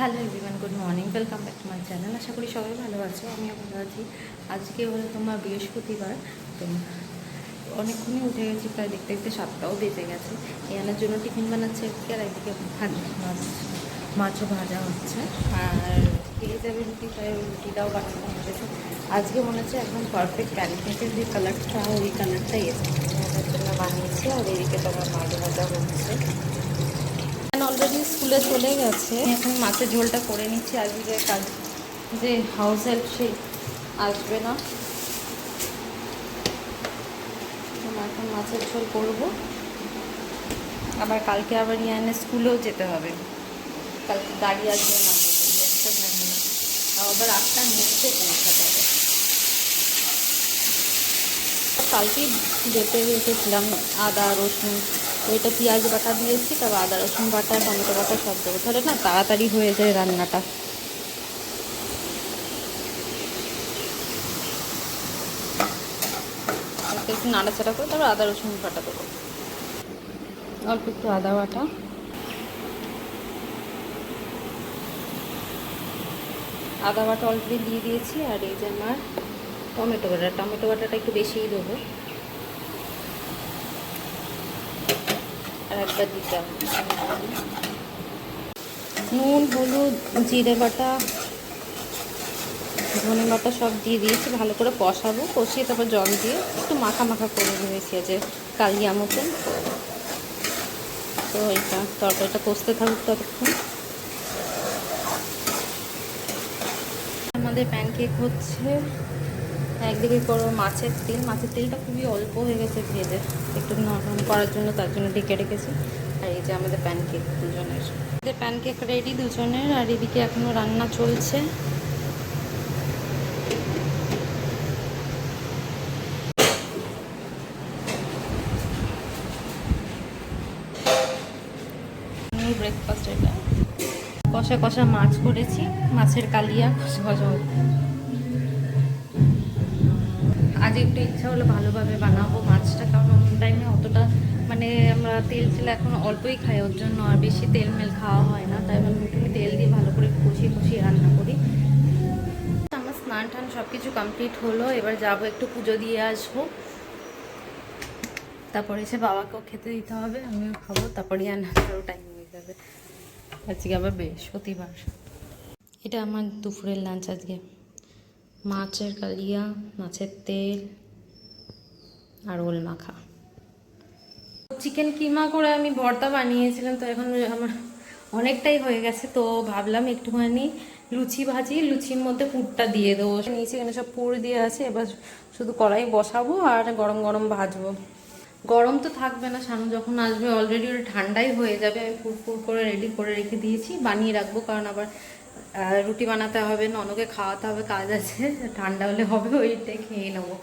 Hello everyone, good morning, welcome back to my channel. আশা করি সবাই ভালো আছো, আমিও ভালো আছি। আজকে হলো তোমার বৃহস্পতিবার, তো অনেকক্ষণই উঠে গেছি, প্রায় দেখতে দেখতে 7টাও বেজে গেছে। ইয়ানের জন্য টিফিন বানাচ্ছে একদিকে, আর একদিকে মাছও ভাজা হচ্ছে, আর খেয়ে যাবে রুটি, তাই রুটিটাও বানানো হয়ে গেছে। আজকে মনে হচ্ছে একদম পারফেক্ট প্যানকেকের যে কালারটা, ওই কালারটাই এসেছে, ওটার জন্য বানিয়েছি। আর এদিকে তোমার মাছ ভাজা হচ্ছে। অলরেডি স্কুলে চলে গেছে, এখন মাছের ঝোলটা করে নিচ্ছি। আজকে কাজ যে হাউস হেল্প সে আসবে না, এখন মাছের ঝোল করবো। আবার কালকে আবার ইয়ানের স্কুলেও যেতে হবে, কালকে গাড়ি আসবে না বলে, একটা ঝামেলা। আবার 8টার মধ্যে পৌঁছাতে হবে। কালকেই বেটে রেখেছিলাম আদা রসুন, ওইটা পেঁয়াজ বাটা দিয়েছি, তারপর আদা রসুন বাটা, টমেটো বাটা সব দেবো, তাহলে না তাড়াতাড়ি হয়ে যায় রান্নাটা। একটু নাড়াচাড়া করে তারপর আদা রসুন বাটা দেবো, অল্প একটু আদা বাটা, অলরেডি দিয়ে দিয়েছি। আর এই যে আমার টমেটো বাটাটা একটু বেশিই দেবো, আর একবার দিতে হবে নুন, হলুদ, জিরে বাটা, ধনে বাটা সব দিয়ে দিয়েছি। ভালো করে কষাবো, কষিয়ে তারপর জল দিয়ে একটু মাখা মাখা করে নিয়েছি যে কালিয়া মতন। তো এটা তরকারিটা কষতে থাকুক ততক্ষণ। আমাদের প্যানকেক হচ্ছে, একদিকে করো মাছের তেলটা খুবই অল্প হয়ে গেছে ভেজে, একটু নরম করার জন্য, তার জন্য ঢেকে রেখেছি। আর এই যে আমাদের প্যানকেক দুজনের, প্যানকেক রেডি দুজনের। আর এদিকে এখনও রান্না চলছে। ব্রেকফাস্ট এটা কষা কষা মাছ করেছি, মাছের কালিয়া কষা কষা। আজ একটু ইচ্ছা হলো ভালোভাবে বানাবো মাছটা, কারণ অন্য টাইমে অতটা মানে আমরা তেল এখন অল্পই খাই, ওর জন্য আর বেশি তেল মেল খাওয়া হয় না, তাই আমি একটু তেল দিয়ে ভালো করে কষিয়ে রান্না করি। আমার স্নান টান সব কিছু কমপ্লিট হলো, এবার যাবো একটু পুজো দিয়ে আসবো, তারপরে এসে বাবাকেও খেতে দিতে হবে, আমিও খাবো, তারপরে আরও টাইম হয়ে যাবে। আজকে আবার বৃহস্পতিবার। এটা আমার দুপুরের লাঞ্চ আজকে, মাছের কালিয়া, মাছের তেল আর ওল মাখা। চিকেন কিমা করে আমি ভর্তা বানিয়েছিলাম, তো এখন আমার অনেকটাই হয়ে গেছে, তো ভাবলাম একটুখানি লুচি ভাজি, লুচির মধ্যে পুরটা দিয়ে দেবো। নিচে এখানে সব পুর দিয়ে আছে, এবার শুধু কড়াই বসাবো আর গরম গরম ভাজবো। গরম তো থাকবে না, শানু যখন আসবে অলরেডি ওটা ঠান্ডাই হয়ে যাবে। আমি ফুর করে রেডি করে রেখে দিয়েছি, বানিয়ে রাখবো, কারণ আবার রুটি বানাতে হবে, ননকে খাওয়াতে হবে, কাজ আছে। ঠান্ডা হলে হবে, ওইটাই খেয়ে নেবো।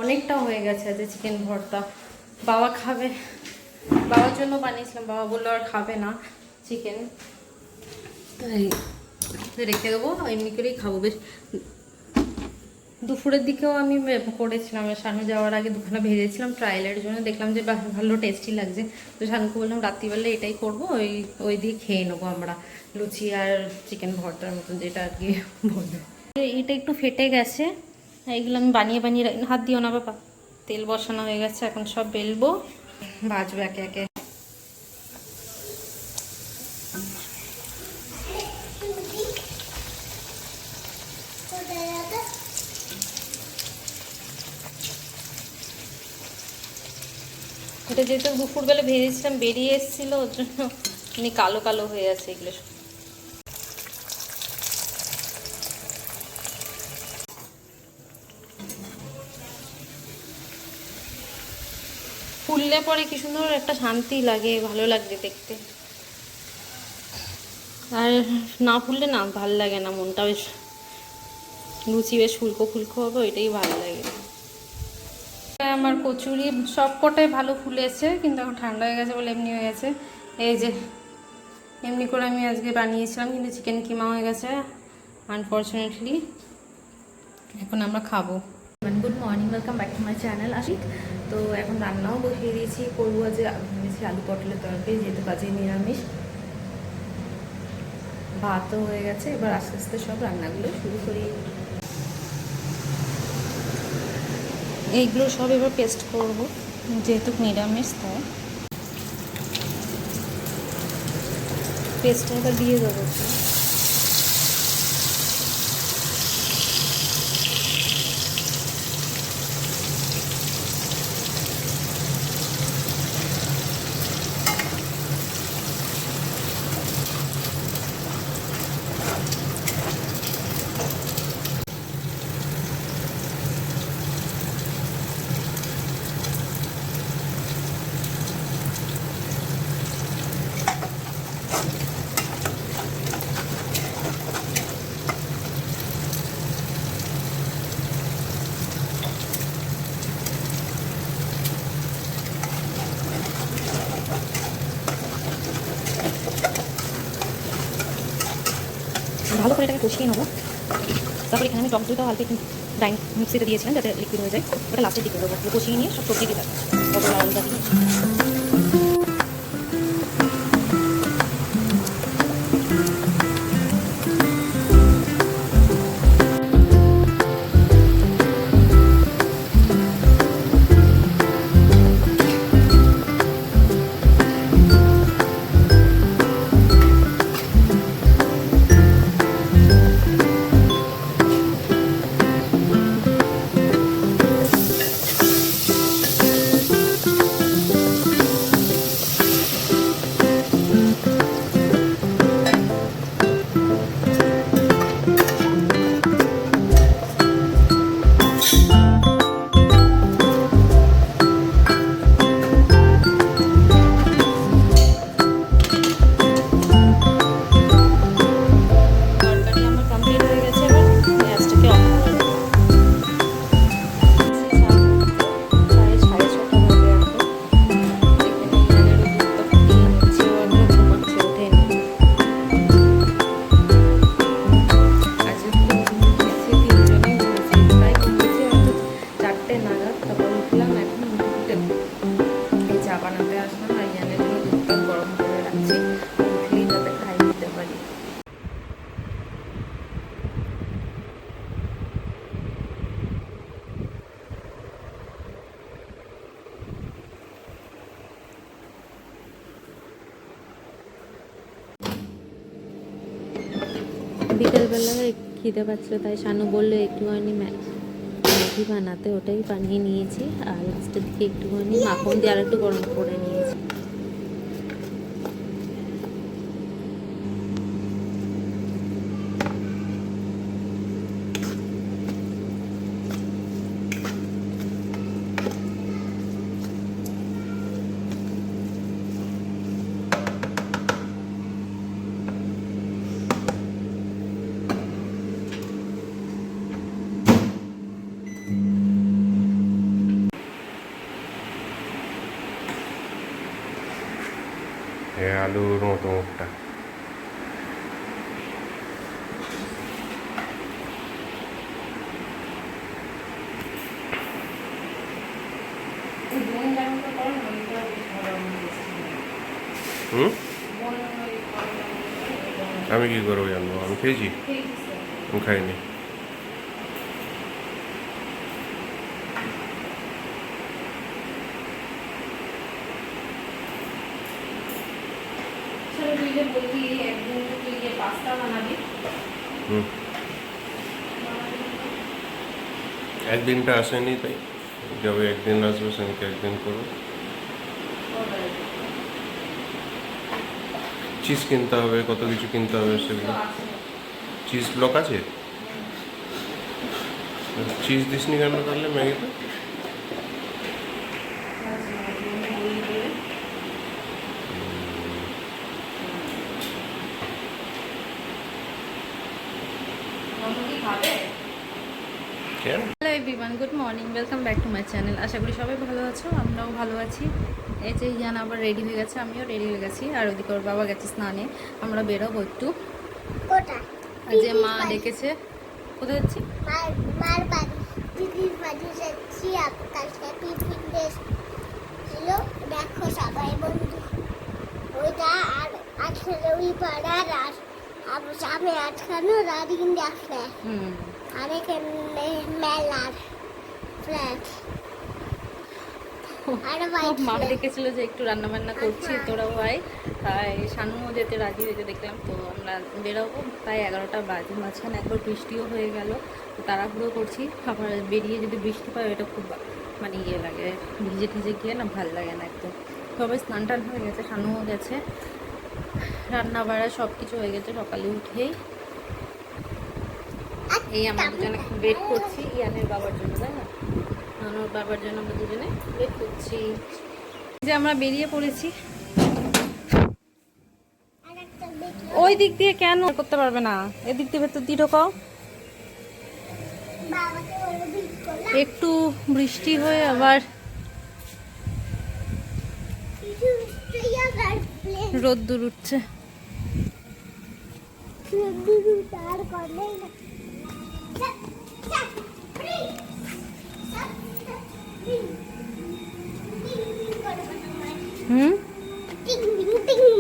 অনেকটা হয়ে গেছে আজ চিকেন ভর্তা। বাবা খাবে, বাবার জন্য বানিয়েছিলাম, বাবা বললো আর খাবে না চিকেন, তাই রেখে দেবো, এমনি করেই খাবো। বেশ দুপুরের দিকেও আমি করেছিলাম, শানু যাওয়ার আগে দুখানা ভেজেছিলাম ট্রায়ালের জন্য, দেখলাম যে ভালো টেস্টি লাগছে, তো শানুকে বললাম রাত্রিবেলা এটাই করবো, ওই দিয়ে খেয়ে নেবো আমরা, লুচি আর চিকেন ভর্তার মতন, যেটা আর কি বলবে। এটা একটু ফেটে গেছে, এইগুলো আমি বানিয়ে হাত দিও না বাবা। তেল বসানো হয়ে গেছে, এখন সব বেলবো, ভাজবো একে একে। এটা যেহেতু দুপুরবেলা ভেজেছিলাম, বেরিয়ে এসেছিল, ওর জন্য এমনি কালো কালো হয়ে আছে এগুলো। ফুললে পরে কি সুন্দর একটা শান্তি লাগে, ভালো লাগে দেখতে, আর না ফুললে না ভাল লাগে না, মনটা বেশ, লুচি বেশ ফুলকো ফুলকো হবে, ওইটাই ভালো লাগে। আমার কচুরি সব কটাই ভালো ফুলেছে, কিন্তু এখন ঠান্ডা হয়ে গেছে বলে এমনি হয়ে গেছে। এই যে এমনি করে আমি আজকে বানিয়েছিলাম, কিন্তু চিকেন কিমা হয়ে গেছে আনফর্চুনেটলি। এখন আমরা খাবো। Good morning, welcome back to my channel Ashik. তো এখন রান্নাও বসিয়ে দিয়েছি, করবো আজ ভেবেছি আলু পটলের তরকারি, যেহেতু কাজে নিরামিষ। ভাতও হয়ে গেছে, এবার আস্তে আস্তে সব রান্নাগুলো শুরু করি। এইগুলো সব এবার পেস্ট করব, যেহেতু নিরামিষ তাই পেস্টটা এবার দিয়ে দেবো। ভালো করে এটাকে কষিয়ে নেবো। তারপর এখানে আমি টক দইটাও হালকা একটু মিক্সিতে দিয়েছিলাম যাতে লিকুইড হয়ে যায়, ওটা লাস্টের দিকে দেবো। কষিয়ে নিয়ে সব সবজি দিয়ে তারপর আলুটা দিয়ে বিকেলবেলায় খিদে পাচ্ছিলো তাই শানু বললো একটুখানি ম্যাগি বানাতে, ওটাই বানিয়ে নিয়েছি। আর লাস্টের দিকে একটুখানি মাখন দিয়ে আর একটু গরম করে নিয়েছি। আলুর মতো মুখটা। আমি কি করবো জানবো? আমি খেয়েছি? আমি খাইনি। একদিনটা আসেনি, তাই যবে একদিন আসবে সেদিনকে একদিন করবো। চিজ কিনতে হবে, কত কিছু কিনতে হবে, সেগুলো। চিজ ব্লক আছে? চিজ দিসনি কেন তাহলে ম্যাগিতে? Hello everyone, good morning, welcome back to my channel. আশা করি সবাই ভালো আছো, আমরাও ভালো আছি। এই যে ইয়ান আবার রেডি হয়ে গেছে, আমিও রেডি হয়ে গেছি। আর ওদিকে ওর বাবা গেছে স্নানে, আমরা বেরোবো একটু। আর যে মা ডেকেছে, কোথায় যাচ্ছি? মার বাড়ি, দিদির বাড়ি যাচ্ছি। আপনার সাথে পিকনিক ছিল, দেখো সবাই বন্ধু। ওইটা আর আসলে ওই পাড়ার সামনে আটকানো রাডিঙ্গা ফ্ল্যাট আর এখানে মেলার ফ্ল্যাট আর খুব মা ডেকেছিল যে একটু রান্না বান্না করছি তোরাও আয়, তাই শানুও যেতে রাজি হয়েছে দেখলাম। তো আমরা বেরোবো প্রায় 11টা বাজে, মাঝখানে একবার বৃষ্টিও হয়ে গেল, তো তাড়াহুড়ো করছি। আবার বেরিয়ে যদি বৃষ্টি পায় এটা খুব মানে ইয়ে লাগে, ভিজে টিজে গিয়ে না ভালো লাগে না একদম। সবাই স্নান টান হয়ে গেছে, শানুও গেছে, রান্না বাড়া সব কিছু হয়ে গেছে সকালে উঠেই। এই আমরা দুজনে ওয়েট করছি ইয়ানের বাবার জন্য, তাই না? নানুর বাবার জন্য আমরা দুজনে ওয়েট করছি। যে আমরা বেরিয়ে পড়েছি। ওই দিক দিয়ে কেন করতে পারবে না, এদিক দিয়ে ভেতর দিয়ে ঢোকাও। একটু বৃষ্টি হয়ে আবার রোদ্দুর উঠছে।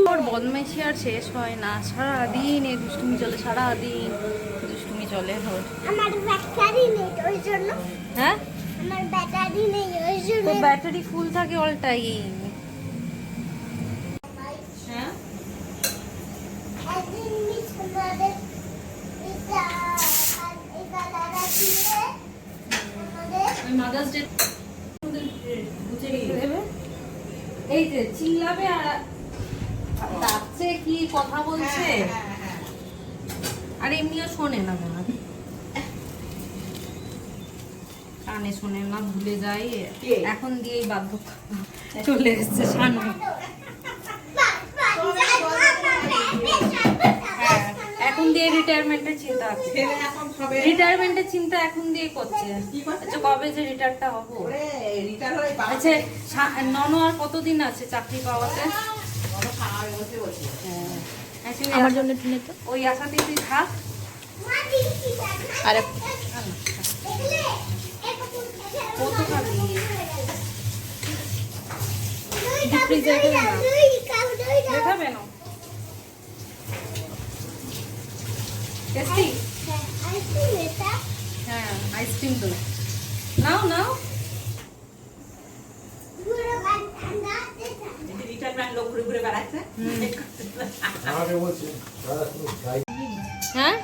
ওর বদমাইশি আর শেষ হয় না, সারাদিন এই দুষ্টুমি চলে, সারাদিন দুষ্টুমি চলে ওর। আমার ব্যাটারি নেই ওই জন্য। হ্যাঁ, আমার ব্যাটারি নেই ওই জন্য। তো ব্যাটারি ফুল থাকে অল টাইম। হ্যাঁ, একদিন মিস আমাদের এটা এটা দাদা দিয়ে আমাদের ওই মাদার্স ডে বুঝে দেবে, এই যে চিল্লাবে আর ডাকছে কি কথা বলছে, আর এমনিও শোনে না কোনো, কানে শোনে না, ভুলে যায়। এখন দিয়েই বাধ্য চলে এসছে শানু। হ্যাঁ, এখন দিয়ে রিটায়ারমেন্টের চিন্তা আছে, রিটায়ারমেন্টের চিন্তা এখন দিয়ে করছে। আচ্ছা, কবে যে রিটায়ারটা হবো? আচ্ছা, ননো আর কতদিন আছে চাকরি পাওয়াতে? আমার জন্য ওই আশাতেই তুই থাক। আর কত খাবি? দেখাবে না টেস্টি? হ্যাঁ, আইসক্রিম তো নাও নাও। হ্যাঁ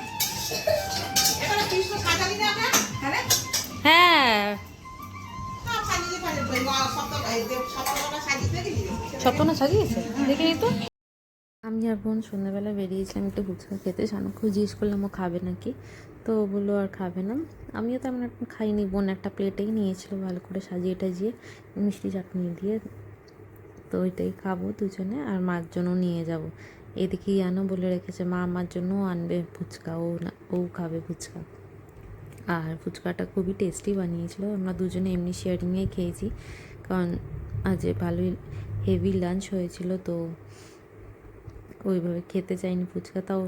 হ্যাঁ, সপ্তাহ সাজিয়েছে দেখিনি তো। আমি আর বোন সন্ধ্যাবেলা বেরিয়েছিলাম একটু ফুচকা খেতে। শানুকে জিজ্ঞেস করলাম ও খাবে নাকি, তো ও বললো আর খাবে না। আমিও তেমন একটা খাইনি, বোন একটা প্লেটেই নিয়েছিল ভালো করে সাজিয়ে টাজিয়ে মিষ্টি চাটনি দিয়ে, তো ওইটাই খাবো দুজনে, আর মার জন্য নিয়ে যাব। এদিকে ইয়ানো বলে রেখেছে মা আমার জন্যও আনবে ফুচকা, ও খাবে ফুচকা। আর ফুচকাটা খুবই টেস্টি বানিয়েছিল, আমরা দুজনে এমনি শেয়ারিংয়ে খেয়েছি, কারণ আজ ভালোই হেভি লাঞ্চ হয়েছিল, তো ওইভাবে খেতে চাইনি ফুচকা, তাও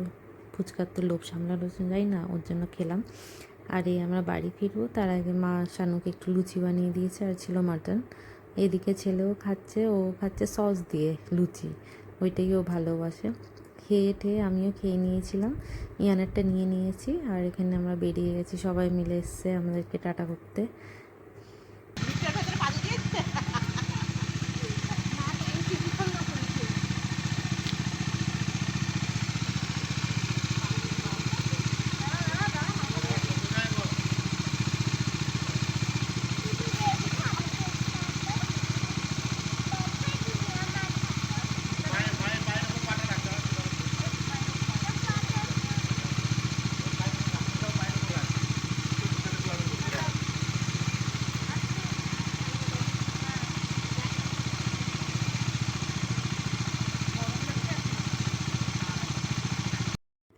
ফুচকার তো লোভ সামলানো যায় না, ওর জন্য খেলাম। আর এই আমরা বাড়ি ফিরবো তার আগে মা শানুকে একটু লুচি বানিয়ে দিয়েছে, আর ছিল মাটন। এদিকে ছেলেও খাচ্ছে, ও খাচ্ছে সস দিয়ে লুচি, ওইটাই ও ভালোবাসে। খেয়ে ঠেয়ে আমিও খেয়ে নিয়েছিলাম, ইয়ানেরটা নিয়ে নিয়েছি, আর এখানে আমরা বেরিয়ে গেছি, সবাই মিলে এসছে আমাদেরকে টাটা করতে।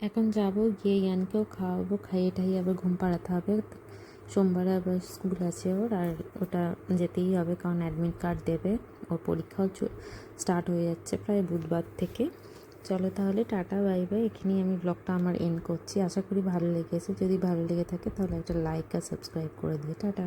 এখন যাব, গিয়ে ইয়ানকেও খাওয়াবো, খাইয়ে টাইয়ে আবার ঘুম পাড়াতে হবে। সোমবারে আবার স্কুল আছে ওর, আর ওটা যেতেই হবে কারণ অ্যাডমিট কার্ড দেবে। ওর পরীক্ষাও স্টার্ট হয়ে যাচ্ছে প্রায় বুধবার থেকে। চলো তাহলে টাটা বাই বাই, এখানেই আমি ব্লগটা আমার এন্ড করছি। আশা করি ভালো লেগেছে, যদি ভালো লেগে থাকে তাহলে একটা লাইক আর সাবস্ক্রাইব করে দিও। টাটা।